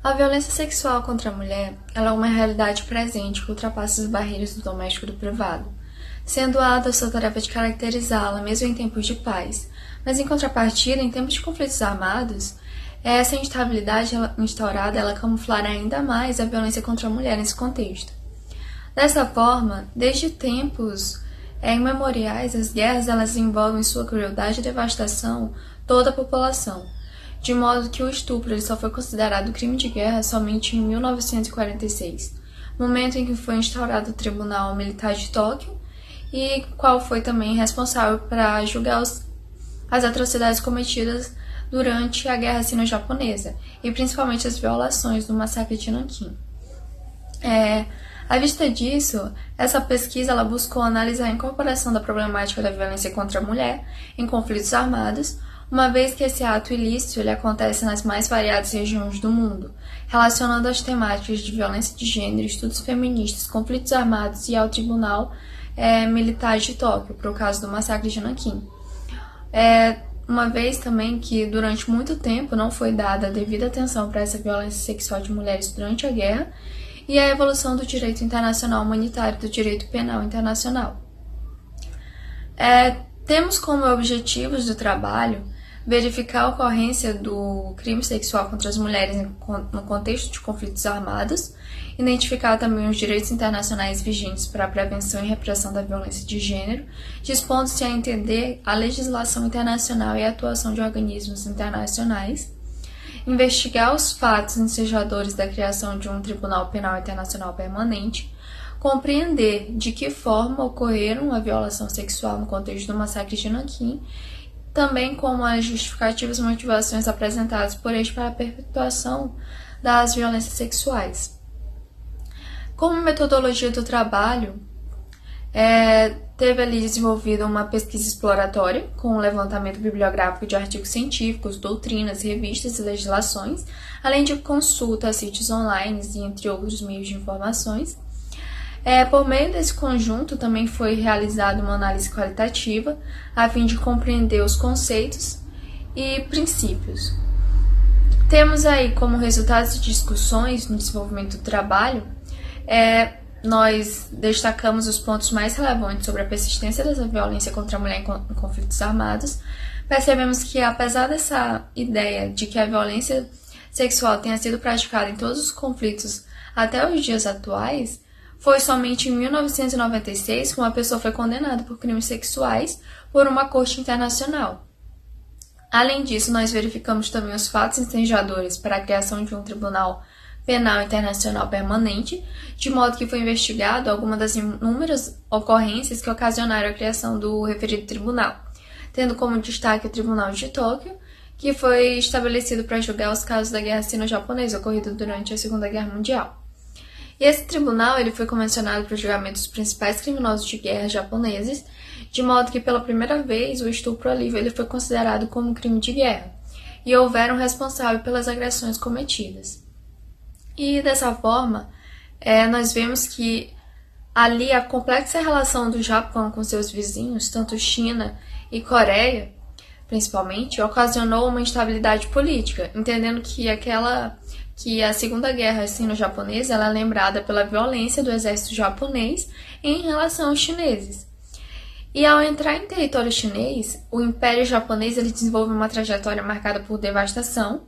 A violência sexual contra a mulher ela é uma realidade presente que ultrapassa as barreiras do doméstico e do privado, sendo árdua a sua tarefa de caracterizá-la, mesmo em tempos de paz. Mas, em contrapartida, em tempos de conflitos armados, essa instabilidade instaurada ela camuflará ainda mais a violência contra a mulher nesse contexto. Dessa forma, desde tempos imemoriais, as guerras elas envolvem em sua crueldade e devastação toda a população, de modo que o estupro ele só foi considerado crime de guerra somente em 1946, momento em que foi instaurado o Tribunal Militar de Tóquio, e qual foi também responsável para julgar as atrocidades cometidas durante a Guerra Sino-Japonesa, e principalmente as violações do massacre de Nanquim. À vista disso, essa pesquisa ela buscou analisar a incorporação da problemática da violência contra a mulher em conflitos armados, uma vez que esse ato ilícito ele acontece nas mais variadas regiões do mundo, relacionando as temáticas de violência de gênero, estudos feministas, conflitos armados e ao Tribunal Militar de Tóquio, para o caso do massacre de Nanquim. Uma vez também que durante muito tempo não foi dada a devida atenção para essa violência sexual de mulheres durante a guerra e a evolução do direito internacional humanitário e do direito penal internacional. Temos como objetivos do trabalho verificar a ocorrência do crime sexual contra as mulheres no contexto de conflitos armados, identificar também os direitos internacionais vigentes para a prevenção e repressão da violência de gênero, dispondo-se a entender a legislação internacional e a atuação de organismos internacionais, investigar os fatos ensejadores da criação de um Tribunal Penal Internacional Permanente, compreender de que forma ocorreram a violação sexual no contexto do massacre de Nanquim, também como as justificativas e motivações apresentadas por este para a perpetuação das violências sexuais. Como metodologia do trabalho, teve ali desenvolvida uma pesquisa exploratória com o levantamento bibliográfico de artigos científicos, doutrinas, revistas e legislações, além de consulta a sítios online e entre outros meios de informações. Por meio desse conjunto, também foi realizada uma análise qualitativa, a fim de compreender os conceitos e princípios. Temos aí como resultados de discussões no desenvolvimento do trabalho, nós destacamos os pontos mais relevantes sobre a persistência dessa violência contra a mulher em conflitos armados. Percebemos que, apesar dessa ideia de que a violência sexual tenha sido praticada em todos os conflitos até os dias atuais, foi somente em 1996 que uma pessoa foi condenada por crimes sexuais por uma corte internacional. Além disso, nós verificamos também os fatos ensejadores para a criação de um Tribunal Penal Internacional Permanente, de modo que foi investigado algumas das inúmeras ocorrências que ocasionaram a criação do referido tribunal, tendo como destaque o Tribunal de Tóquio, que foi estabelecido para julgar os casos da Guerra Sino-Japonesa ocorrida durante a Segunda Guerra Mundial. E esse tribunal ele foi convencionado para o julgamento dos principais criminosos de guerra japoneses, de modo que pela primeira vez o estupro ali ele foi considerado como um crime de guerra, e houveram responsáveis pelas agressões cometidas. E dessa forma, nós vemos que ali a complexa relação do Japão com seus vizinhos, tanto China e Coreia, principalmente, ocasionou uma instabilidade política, entendendo que a Segunda Guerra Sino-Japonesa ela é lembrada pela violência do exército japonês em relação aos chineses. E ao entrar em território chinês, o Império Japonês ele desenvolve uma trajetória marcada por devastação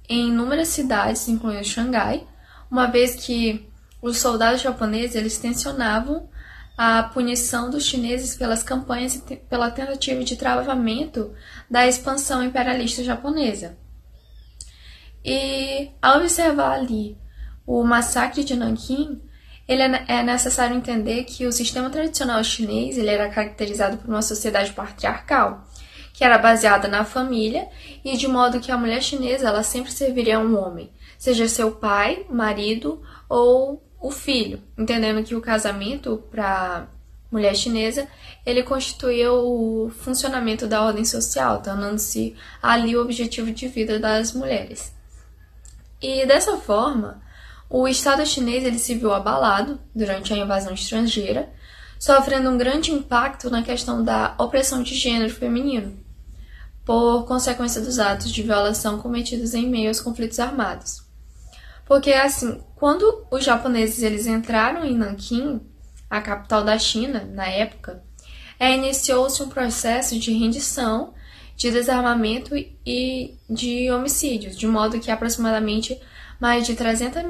em inúmeras cidades, incluindo Xangai, uma vez que os soldados japoneses eles tensionavam a punição dos chineses pelas campanhas e pela tentativa de travamento da expansão imperialista japonesa. E ao observar ali o massacre de Nanquim, é necessário entender que o sistema tradicional chinês ele era caracterizado por uma sociedade patriarcal, que era baseada na família e de modo que a mulher chinesa ela sempre serviria a um homem, seja seu pai, marido ou o filho, entendendo que o casamento para a mulher chinesa ele constituía o funcionamento da ordem social, tornando-se ali o objetivo de vida das mulheres. E dessa forma, o Estado chinês ele se viu abalado durante a invasão estrangeira, sofrendo um grande impacto na questão da opressão de gênero feminino, por consequência dos atos de violação cometidos em meio aos conflitos armados. Porque, assim, quando os japoneses eles entraram em Nanquim, a capital da China, na época, iniciou-se um processo de rendição, de desarmamento e de homicídios, de modo que aproximadamente mais de 300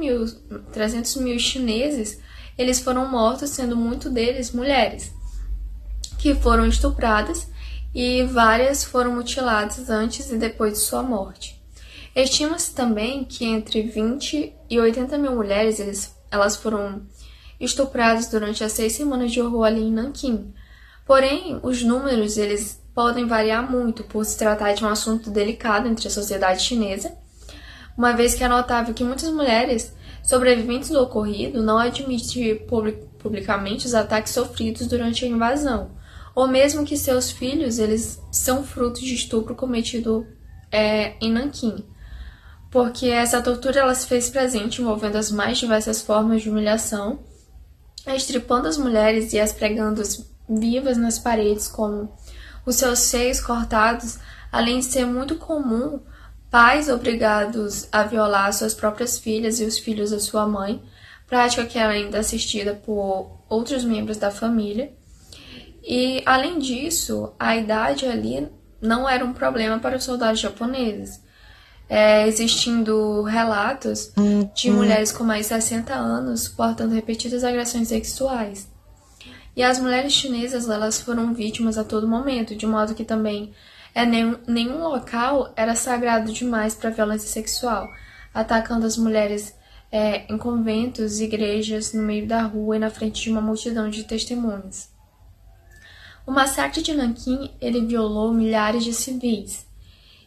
mil chineses eles foram mortos, sendo muitos deles mulheres, que foram estupradas e várias foram mutiladas antes e depois de sua morte. Estima-se também que entre 20 e 80 mil mulheres elas foram estupradas durante as 6 semanas de horror ali em Nanquim. Porém, os números eles podem variar muito por se tratar de um assunto delicado entre a sociedade chinesa, uma vez que é notável que muitas mulheres sobreviventes do ocorrido não admitem publicamente os ataques sofridos durante a invasão, ou mesmo que seus filhos eles são frutos de estupro cometido em Nanquim, porque essa tortura ela se fez presente envolvendo as mais diversas formas de humilhação, estripando as mulheres e as pregando vivas nas paredes, como os seus seios cortados, além de ser muito comum pais obrigados a violar suas próprias filhas e os filhos da sua mãe, prática que era ainda assistida por outros membros da família. E, além disso, a idade ali não era um problema para os soldados japoneses, existindo relatos de mulheres com mais de 60 anos suportando repetidas agressões sexuais. E as mulheres chinesas elas foram vítimas a todo momento, de modo que também nenhum local era sagrado demais para a violência sexual, atacando as mulheres em conventos, igrejas, no meio da rua e na frente de uma multidão de testemunhas. O massacre de Nanquim ele violou milhares de civis,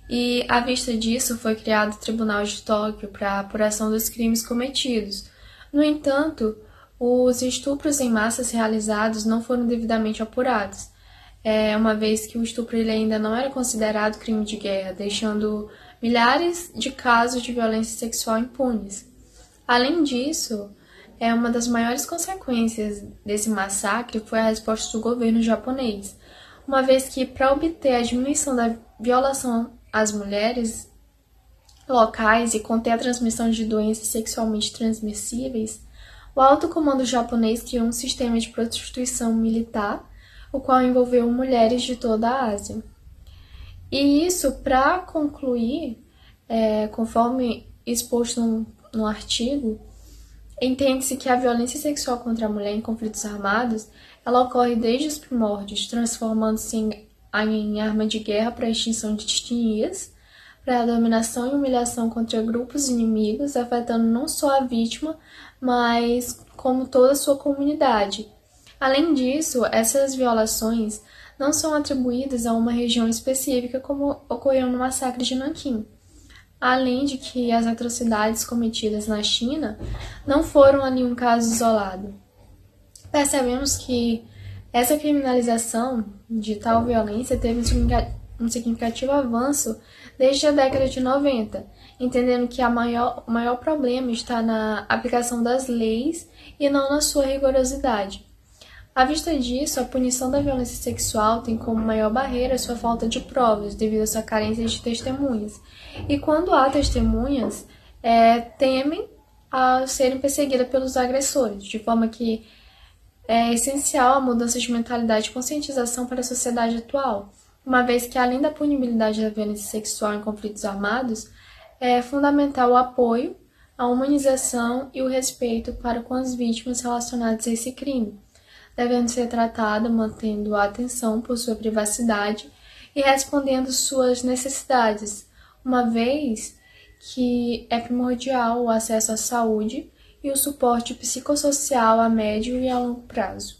e à vista disso foi criado o Tribunal de Tóquio para a apuração dos crimes cometidos. No entanto, os estupros em massas realizados não foram devidamente apurados, uma vez que o estupro ele ainda não era considerado crime de guerra, deixando milhares de casos de violência sexual impunes. Além disso, uma das maiores consequências desse massacre foi a resposta do governo japonês, uma vez que, para obter a diminuição da violação às mulheres locais e conter a transmissão de doenças sexualmente transmissíveis, o alto comando japonês criou um sistema de prostituição militar, o qual envolveu mulheres de toda a Ásia. E isso, para concluir, conforme exposto no artigo, entende-se que a violência sexual contra a mulher em conflitos armados ela ocorre desde os primórdios, transformando-se em arma de guerra para a extinção de etnias, para a dominação e humilhação contra grupos inimigos, afetando não só a vítima, mas como toda a sua comunidade. Além disso, essas violações não são atribuídas a uma região específica, como ocorreu no massacre de Nanquim. Além de que as atrocidades cometidas na China não foram ali um caso isolado. Percebemos que essa criminalização de tal violência teve um significativo avanço desde a década de 90, entendendo que o maior problema está na aplicação das leis e não na sua rigorosidade. À vista disso, a punição da violência sexual tem como maior barreira a sua falta de provas, devido à sua carência de testemunhas. E quando há testemunhas, temem a serem perseguidas pelos agressores, de forma que é essencial a mudança de mentalidade e conscientização para a sociedade atual, uma vez que, além da punibilidade da violência sexual em conflitos armados, é fundamental o apoio, a humanização e o respeito para com as vítimas relacionadas a esse crime, devendo ser tratada mantendo a atenção por sua privacidade e respondendo suas necessidades, uma vez que é primordial o acesso à saúde e o suporte psicossocial a médio e a longo prazo.